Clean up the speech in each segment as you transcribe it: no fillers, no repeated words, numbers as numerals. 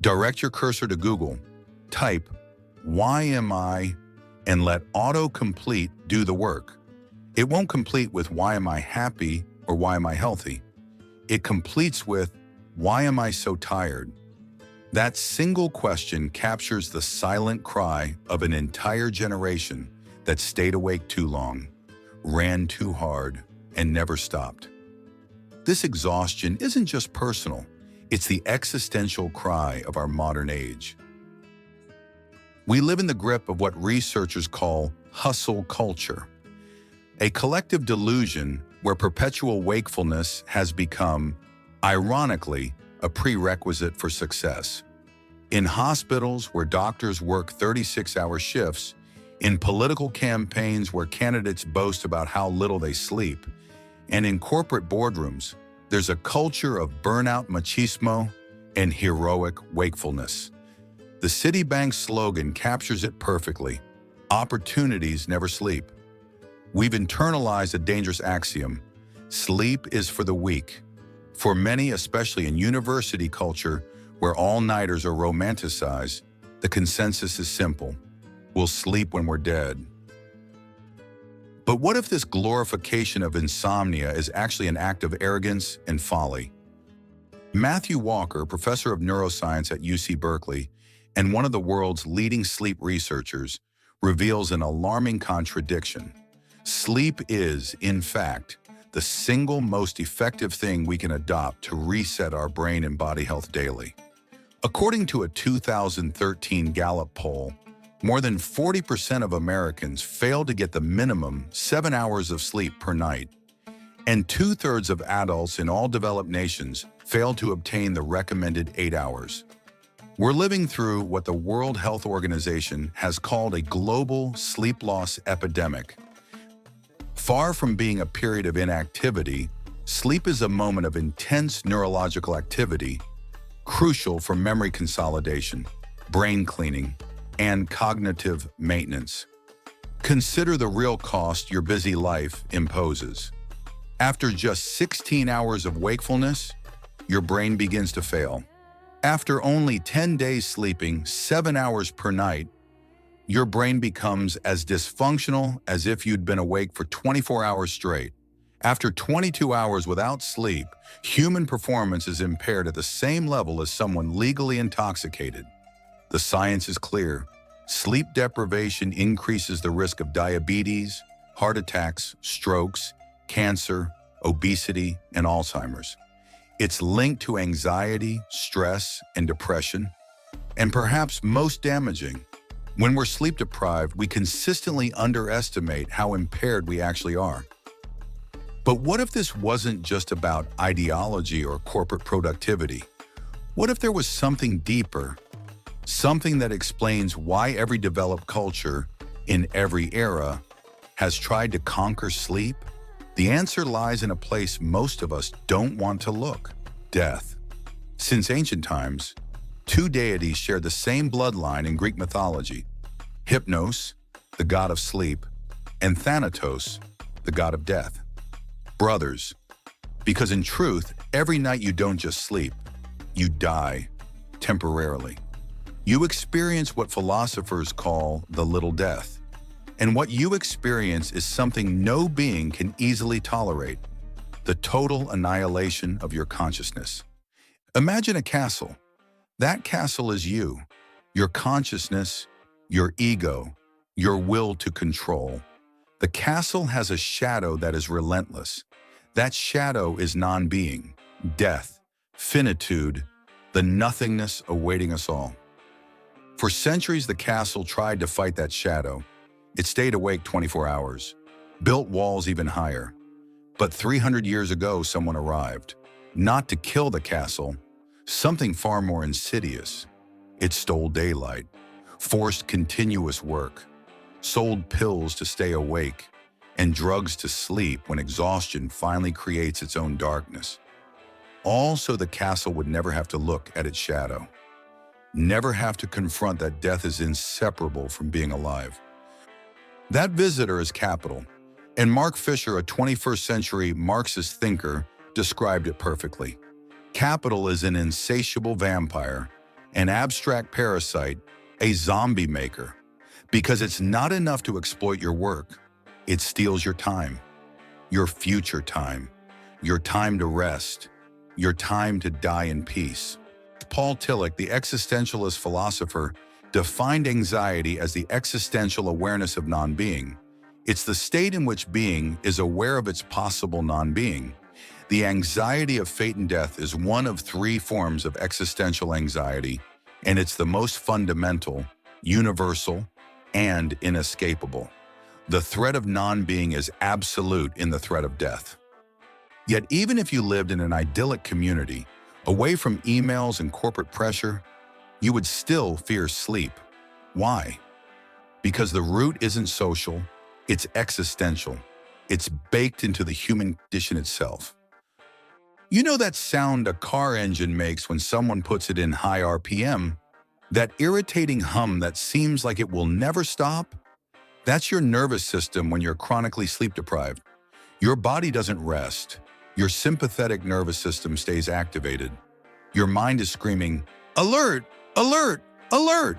Direct your cursor to Google, type, "Why am I?" and let autocomplete do the work. It won't complete with "Why am I happy?" or "Why am I healthy?" It completes with "Why am I so tired?" That single question captures the silent cry of an entire generation that stayed awake too long, ran too hard, and never stopped. This exhaustion isn't just personal, it's the existential cry of our modern age. We live in the grip of what researchers call hustle culture, a collective delusion where perpetual wakefulness has become, ironically, a prerequisite for success. In hospitals where doctors work 36-hour shifts, in political campaigns where candidates boast about how little they sleep, and in corporate boardrooms, there's a culture of burnout machismo and heroic wakefulness. The Citibank slogan captures it perfectly: opportunities never sleep. We've internalized a dangerous axiom: sleep is for the weak. For many, especially in university culture, where all-nighters are romanticized, the consensus is simple: we'll sleep when we're dead. But what if this glorification of insomnia is actually an act of arrogance and folly? Matthew Walker, professor of neuroscience at UC Berkeley and one of the world's leading sleep researchers, reveals an alarming contradiction. Sleep is, in fact, the single most effective thing we can adopt to reset our brain and body health daily. According to a 2013 Gallup poll, more than 40% of Americans fail to get the minimum 7 hours of sleep per night, and 2/3 of adults in all developed nations fail to obtain the recommended 8 hours. We're living through what the World Health Organization has called a global sleep loss epidemic. Far from being a period of inactivity, sleep is a moment of intense neurological activity, crucial for memory consolidation, brain cleaning, and cognitive maintenance. Consider the real cost your busy life imposes. After just 16 hours of wakefulness, your brain begins to fail. After only 10 days sleeping 7 hours per night, your brain becomes as dysfunctional as if you'd been awake for 24 hours straight. After 22 hours without sleep, human performance is impaired at the same level as someone legally intoxicated. The science is clear. Sleep deprivation increases the risk of diabetes, heart attacks, strokes, cancer, obesity, and Alzheimer's. It's linked to anxiety, stress, and depression. And perhaps most damaging, when we're sleep deprived, we consistently underestimate how impaired we actually are. But what if this wasn't just about ideology or corporate productivity? What if there was something deeper, something that explains why every developed culture, in every era, has tried to conquer sleep? The answer lies in a place most of us don't want to look: death. Since ancient times, two deities share the same bloodline in Greek mythology: Hypnos, the god of sleep, and Thanatos, the god of death. Brothers, because in truth, every night you don't just sleep, you die temporarily. You experience what philosophers call the little death. And what you experience is something no being can easily tolerate: the total annihilation of your consciousness. Imagine a castle. That castle is you, your consciousness, your ego, your will to control. The castle has a shadow that is relentless. That shadow is non-being, death, finitude, the nothingness awaiting us all. For centuries, the castle tried to fight that shadow. It stayed awake 24 hours, built walls even higher. But 300 years ago, someone arrived, not to kill the castle, something far more insidious. It stole daylight, forced continuous work, sold pills to stay awake, and drugs to sleep when exhaustion finally creates its own darkness. All so the castle would never have to look at its shadow, never have to confront that death is inseparable from being alive. That visitor is capital, and Mark Fisher, a 21st century Marxist thinker, described it perfectly. Capital is an insatiable vampire, an abstract parasite, a zombie maker. Because it's not enough to exploit your work. It steals your time, your future time, your time to rest, your time to die in peace. Paul Tillich, the existentialist philosopher, defined anxiety as the existential awareness of non-being. It's the state in which being is aware of its possible non-being. The anxiety of fate and death is one of 3 forms of existential anxiety, and it's the most fundamental, universal, and inescapable. The threat of non-being is absolute in the threat of death. Yet even if you lived in an idyllic community, away from emails and corporate pressure, you would still fear sleep. Why? Because the root isn't social, it's existential. It's baked into the human condition itself. You know that sound a car engine makes when someone puts it in high RPM? That irritating hum that seems like it will never stop? That's your nervous system when you're chronically sleep deprived. Your body doesn't rest. Your sympathetic nervous system stays activated. Your mind is screaming, "Alert! Alert! Alert!"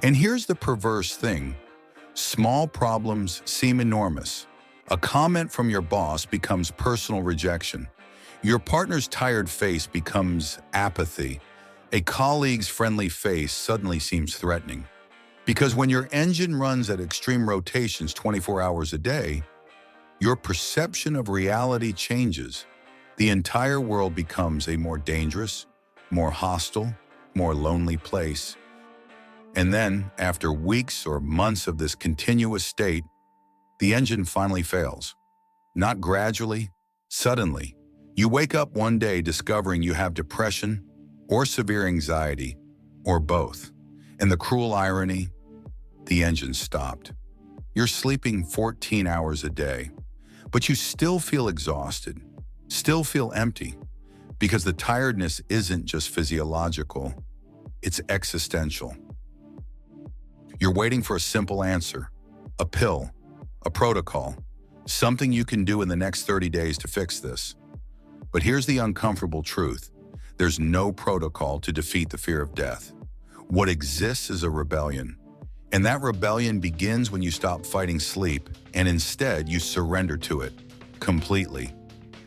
And here's the perverse thing. Small problems seem enormous. A comment from your boss becomes personal rejection. Your partner's tired face becomes apathy. A colleague's friendly face suddenly seems threatening. Because when your engine runs at extreme rotations 24 hours a day, your perception of reality changes. The entire world becomes a more dangerous, more hostile, more lonely place. And then, after weeks or months of this continuous state, the engine finally fails. Not gradually, suddenly. You wake up one day discovering you have depression or severe anxiety, or both. And the cruel irony, the engine stopped. You're sleeping 14 hours a day, but you still feel exhausted, still feel empty, because the tiredness isn't just physiological, it's existential. You're waiting for a simple answer, a pill, a protocol, something you can do in the next 30 days to fix this. But here's the uncomfortable truth. There's no protocol to defeat the fear of death. What exists is a rebellion. And that rebellion begins when you stop fighting sleep and instead you surrender to it completely,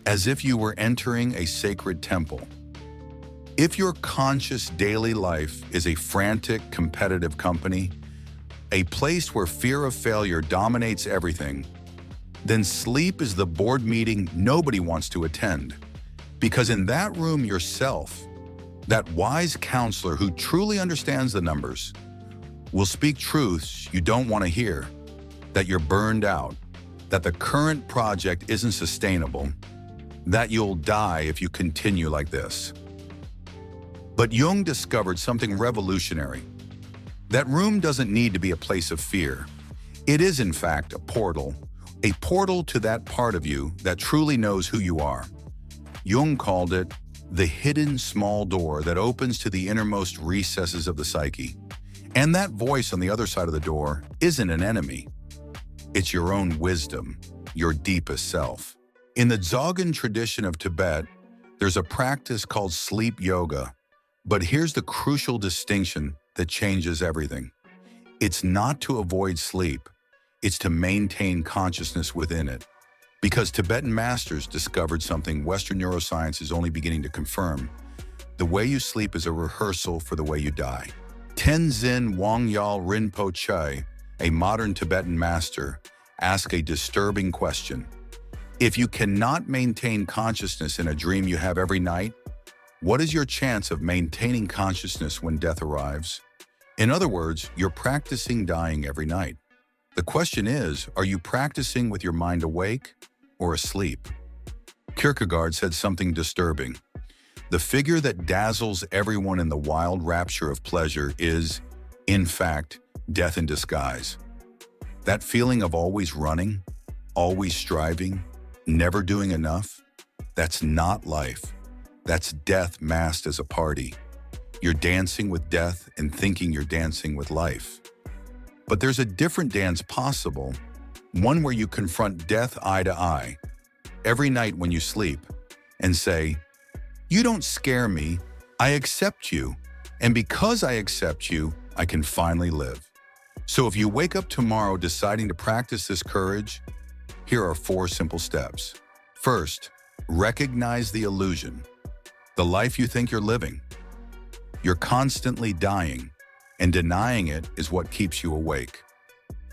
as if you were entering a sacred temple. If your conscious daily life is a frantic, competitive company, a place where fear of failure dominates everything, then sleep is the board meeting nobody wants to attend. Because in that room yourself, that wise counselor who truly understands the numbers, will speak truths you don't want to hear, that you're burned out, that the current project isn't sustainable, that you'll die if you continue like this. But Jung discovered something revolutionary. That room doesn't need to be a place of fear. It is, in fact, a portal to that part of you that truly knows who you are. Jung called it the hidden small door that opens to the innermost recesses of the psyche. And that voice on the other side of the door isn't an enemy. It's your own wisdom, your deepest self. In the Dzogchen tradition of Tibet, there's a practice called sleep yoga. But here's the crucial distinction that changes everything. It's not to avoid sleep. It's to maintain consciousness within it. Because Tibetan masters discovered something Western neuroscience is only beginning to confirm. The way you sleep is a rehearsal for the way you die. Tenzin Wangyal Rinpoche, a modern Tibetan master, asked a disturbing question. If you cannot maintain consciousness in a dream you have every night, what is your chance of maintaining consciousness when death arrives? In other words, you're practicing dying every night. The question is, are you practicing with your mind awake or asleep? Kierkegaard said something disturbing. The figure that dazzles everyone in the wild rapture of pleasure is, in fact, death in disguise. That feeling of always running, always striving, never doing enough, that's not life. That's death masked as a party. You're dancing with death and thinking you're dancing with life. But there's a different dance possible, one where you confront death eye to eye, every night when you sleep, and say, "You don't scare me, I accept you. And because I accept you, I can finally live. So if you wake up tomorrow deciding to practice this courage, here are 4 simple steps. First, recognize the illusion, the life you think you're living. You're constantly dying, and denying it is what keeps you awake.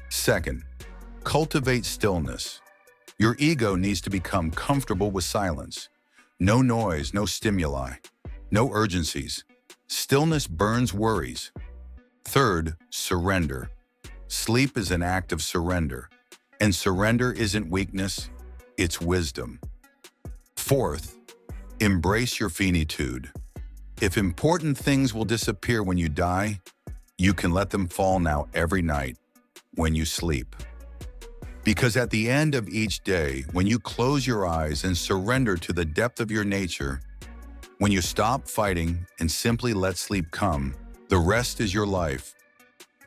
Second, cultivate stillness. Your ego needs to become comfortable with silence. No noise, no stimuli, no urgencies. Stillness burns worries. Third, surrender. Sleep is an act of surrender, and surrender isn't weakness, it's wisdom. Fourth, embrace your finitude. If important things will disappear when you die, you can let them fall now every night when you sleep. Because at the end of each day, when you close your eyes and surrender to the depth of your nature, when you stop fighting and simply let sleep come, the rest is your life.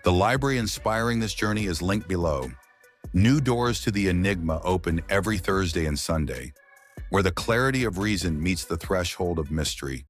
The library inspiring this journey is linked below. New doors to the enigma open every Thursday and Sunday, where the clarity of reason meets the threshold of mystery.